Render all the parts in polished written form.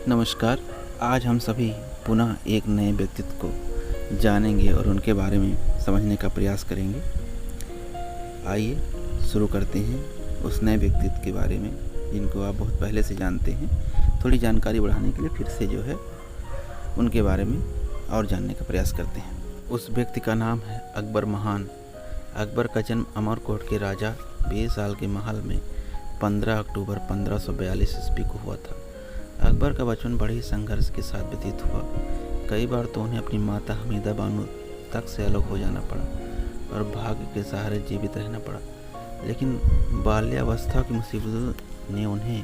नमस्कार। आज हम सभी पुनः एक नए व्यक्तित्व को जानेंगे और उनके बारे में समझने का प्रयास करेंगे। आइए शुरू करते हैं उस नए व्यक्तित्व के बारे में जिनको आप बहुत पहले से जानते हैं। थोड़ी जानकारी बढ़ाने के लिए फिर से उनके बारे में और जानने का प्रयास करते हैं। उस व्यक्ति का नाम है अकबर महान। अकबर का जन्म अमरकोट के राजा बेसाल के महल में 15 अक्टूबर 1542 ईस्वी को हुआ था। अकबर का बचपन बड़े ही संघर्ष के साथ व्यतीत हुआ। कई बार तो उन्हें अपनी माता हमीदा बानो तक से अलग हो जाना पड़ा और भाग्य के सहारे जीवित रहना पड़ा, लेकिन बाल्यावस्था की मुसीबतों ने उन्हें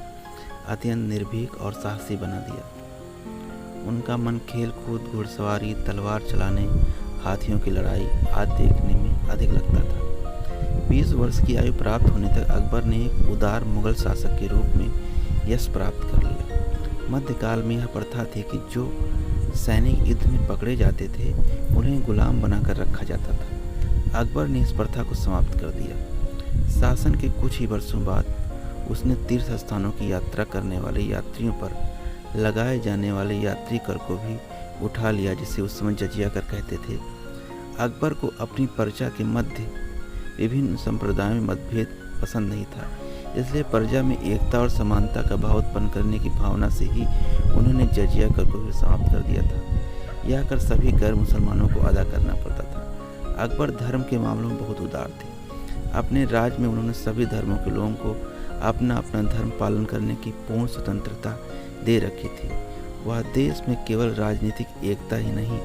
अत्यंत निर्भीक और साहसी बना दिया। उनका मन खेल कूद, घुड़सवारी, तलवार चलाने, हाथियों की लड़ाई आदि देखने में अधिक लगता था। 20 वर्ष की आयु प्राप्त होने तक अकबर ने एक उदार मुगल शासक के रूप में यश प्राप्त कर लिया। मध्यकाल में यह प्रथा थी कि जो सैनिक युद्ध में पकड़े जाते थे उन्हें गुलाम बनाकर रखा जाता था। अकबर ने इस प्रथा को समाप्त कर दिया। शासन के कुछ ही वर्षों बाद उसने तीर्थ स्थानों की यात्रा करने वाले यात्रियों पर लगाए जाने वाले यात्री कर को भी उठा लिया, जिसे उस समय जजिया कर कहते थे। अकबर को अपनी प्रजा के मध्य विभिन्न संप्रदायों में मतभेद पसंद नहीं था, इसलिए प्रजा में एकता और समानता का भाव उत्पन्न करने की भावना से ही उन्होंने जजिया कर को भी समाप्त कर दिया था। यह कर सभी गैर मुसलमानों को अदा करना पड़ता था। अकबर धर्म के मामलों में बहुत उदार थे। अपने राज में उन्होंने सभी धर्मों के लोगों को अपना अपना धर्म पालन करने की पूर्ण स्वतंत्रता दे रखी थी। वह देश में केवल राजनीतिक एकता ही नहीं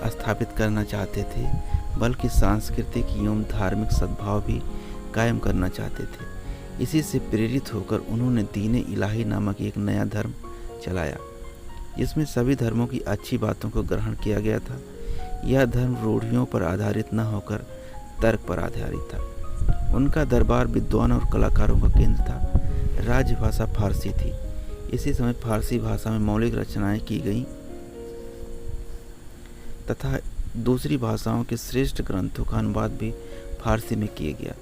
स्थापित करना चाहते थे, बल्कि सांस्कृतिक एवं धार्मिक सद्भाव भी कायम करना चाहते थे। इसी से प्रेरित होकर उन्होंने दीन इलाही नामक एक नया धर्म चलाया, जिसमें सभी धर्मों की अच्छी बातों को ग्रहण किया गया था। यह धर्म रूढ़ियों पर आधारित न होकर तर्क पर आधारित था। उनका दरबार विद्वान और कलाकारों का केंद्र था। राजभाषा फारसी थी। इसी समय फारसी भाषा में मौलिक रचनाएं की गईं तथा दूसरी भाषाओं के श्रेष्ठ ग्रंथों का अनुवाद भी फारसी में किया गया।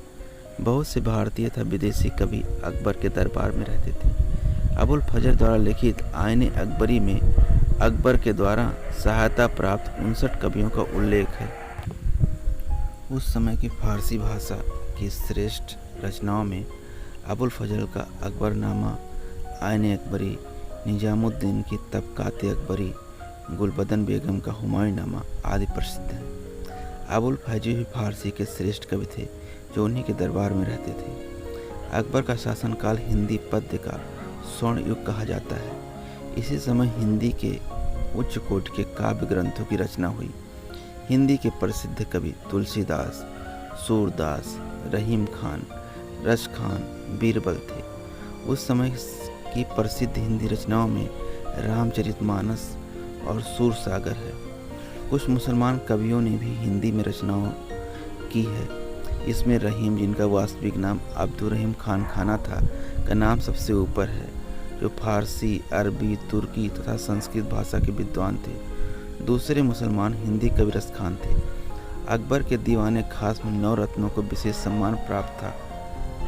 बहुत से भारतीय तथा विदेशी कवि अकबर के दरबार में रहते थे। अबुल फजर द्वारा लिखित आईने अकबरी में अकबर के द्वारा सहायता प्राप्त 59 कवियों का उल्लेख है। उस समय की फारसी भाषा की श्रेष्ठ रचनाओं में अबुल फजल का अकबरनामा, आईने अकबरी, निजामुद्दीन की तबकात अकबरी, गुलबदन बेगम का हुमायूंनामा आदि प्रसिद्ध हैं। अबुल फैजी भी फारसी के श्रेष्ठ कवि थे जो उन्हीं के दरबार में रहते थे। अकबर का शासनकाल हिंदी पद्य का स्वर्ण युग कहा जाता है। इसी समय हिंदी के उच्च कोटि के काव्य ग्रंथों की रचना हुई। हिंदी के प्रसिद्ध कवि तुलसीदास, सूरदास, रहीम खान, रश खान, बीरबल थे। उस समय की प्रसिद्ध हिंदी रचनाओं में रामचरितमानस और सूरसागर है। कुछ मुसलमान कवियों ने भी हिंदी में रचनाओं की है। इसमें रहीम, जिनका वास्तविक नाम अब्दुल रहीम खान खाना था, का नाम सबसे ऊपर है, जो फारसी, अरबी, तुर्की तथा संस्कृत भाषा के विद्वान थे। दूसरे मुसलमान हिंदी कवि रश खान थे। अकबर के दीवाने खास में 9 रत्नों को विशेष सम्मान प्राप्त था।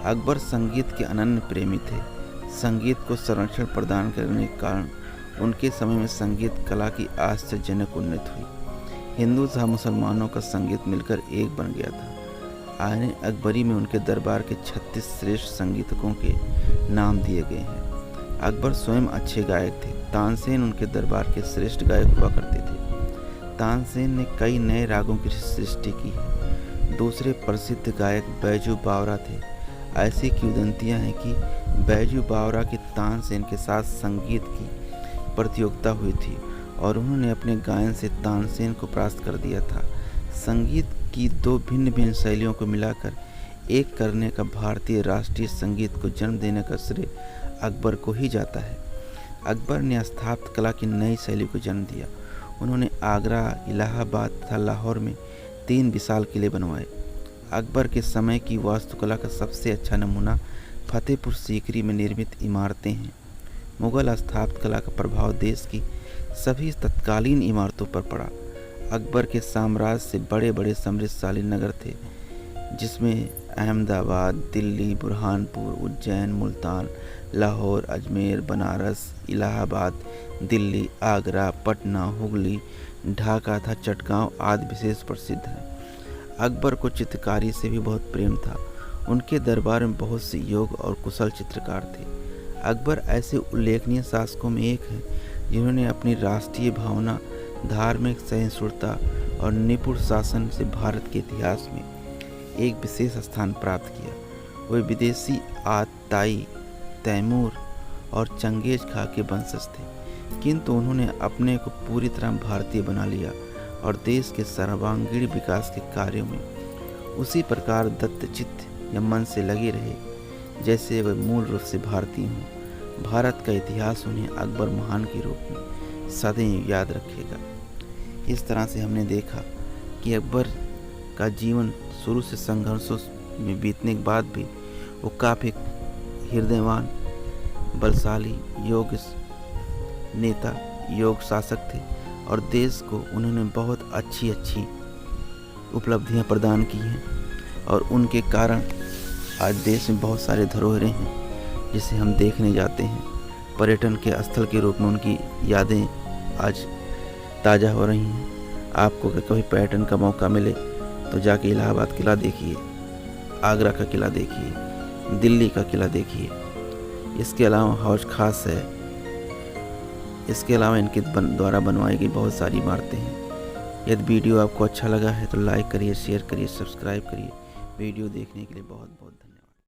अकबर संगीत के अनन्य प्रेमी थे। संगीत को संरक्षण प्रदान करने के कारण उनके समय में संगीत कला की आश्चर्यजनक उन्नति हुई। हिंदू तथा मुसलमानों का संगीत मिलकर एक बन गया था। आईने अकबरी में उनके दरबार के 36 श्रेष्ठ संगीतकों के नाम दिए गए हैं। अकबर स्वयं अच्छे गायक थे। तानसेन उनके दरबार के श्रेष्ठ गायक हुआ करते थे। तानसेन ने कई नए रागों की सृष्टि की है। दूसरे प्रसिद्ध गायक बैजू बावरा थे। ऐसी किंवदंतियां हैं कि बैजू बावरा की तानसेन के साथ संगीत की प्रतियोगिता हुई थी और उन्होंने अपने गायन से तानसेन को परास्त कर दिया था। संगीत की 2 भिन्न भिन्न शैलियों को मिलाकर एक करने का भारतीय राष्ट्रीय संगीत को जन्म देने का श्रेय अकबर को ही जाता है। अकबर ने स्थापत्य कला की नई शैली को जन्म दिया। उन्होंने आगरा, इलाहाबाद तथा लाहौर में 3 विशाल किले बनवाए। अकबर के समय की वास्तुकला का सबसे अच्छा नमूना फतेहपुर सीकरी में निर्मित इमारतें हैं। मुगल स्थापत्य कला का प्रभाव देश की सभी तत्कालीन इमारतों पर पड़ा। अकबर के साम्राज्य से बड़े बड़े समृद्धशाली नगर थे, जिसमें अहमदाबाद, दिल्ली, बुरहानपुर, उज्जैन, मुल्तान, लाहौर, अजमेर, बनारस, इलाहाबाद, दिल्ली, आगरा, पटना, हुगली, ढाका तथा चटगांव आदि विशेष प्रसिद्ध हैं। अकबर को चित्रकारी से भी बहुत प्रेम था। उनके दरबार में बहुत से योग्य और कुशल चित्रकार थे। अकबर ऐसे उल्लेखनीय शासकों में एक हैं जिन्होंने अपनी राष्ट्रीय भावना, धार्मिक सहिष्णुता और निपुण शासन से भारत के इतिहास में एक विशेष स्थान प्राप्त किया। वे विदेशी आताई, तैमूर और चंगेज खां के वंशज थे, किंतु उन्होंने अपने को पूरी तरह भारतीय बना लिया और देश के सर्वांगीण विकास के कार्यों में उसी प्रकार दत्तचित्त या मन से लगे रहे जैसे वे मूल रूप से भारतीय हों। भारत का इतिहास उन्हें अकबर महान के रूप में सदैव याद रखेगा। इस तरह से हमने देखा कि अकबर का जीवन शुरू से संघर्षों में बीतने के बाद भी वो काफ़ी हृदयवान, बलशाली, योग्य नेता, योग्य शासक थे और देश को उन्होंने बहुत अच्छी उपलब्धियां प्रदान की हैं और उनके कारण आज देश में बहुत सारे धरोहरें हैं जिसे हम देखने जाते हैं। पर्यटन के स्थल के रूप में उनकी यादें आज ताज़ा हो रही हैं। आपको अगर कभी पर्यटन का मौका मिले तो जाके इलाहाबाद किला देखिए, आगरा का किला देखिए, दिल्ली का किला देखिए। इसके अलावा हौज खास है। इसके अलावा इनके द्वारा बनवाई गई बहुत सारी इमारतें हैं। यदि वीडियो आपको अच्छा लगा है तो लाइक करिए, शेयर करिए, सब्सक्राइब करिए। वीडियो देखने के लिए बहुत बहुत धन्यवाद।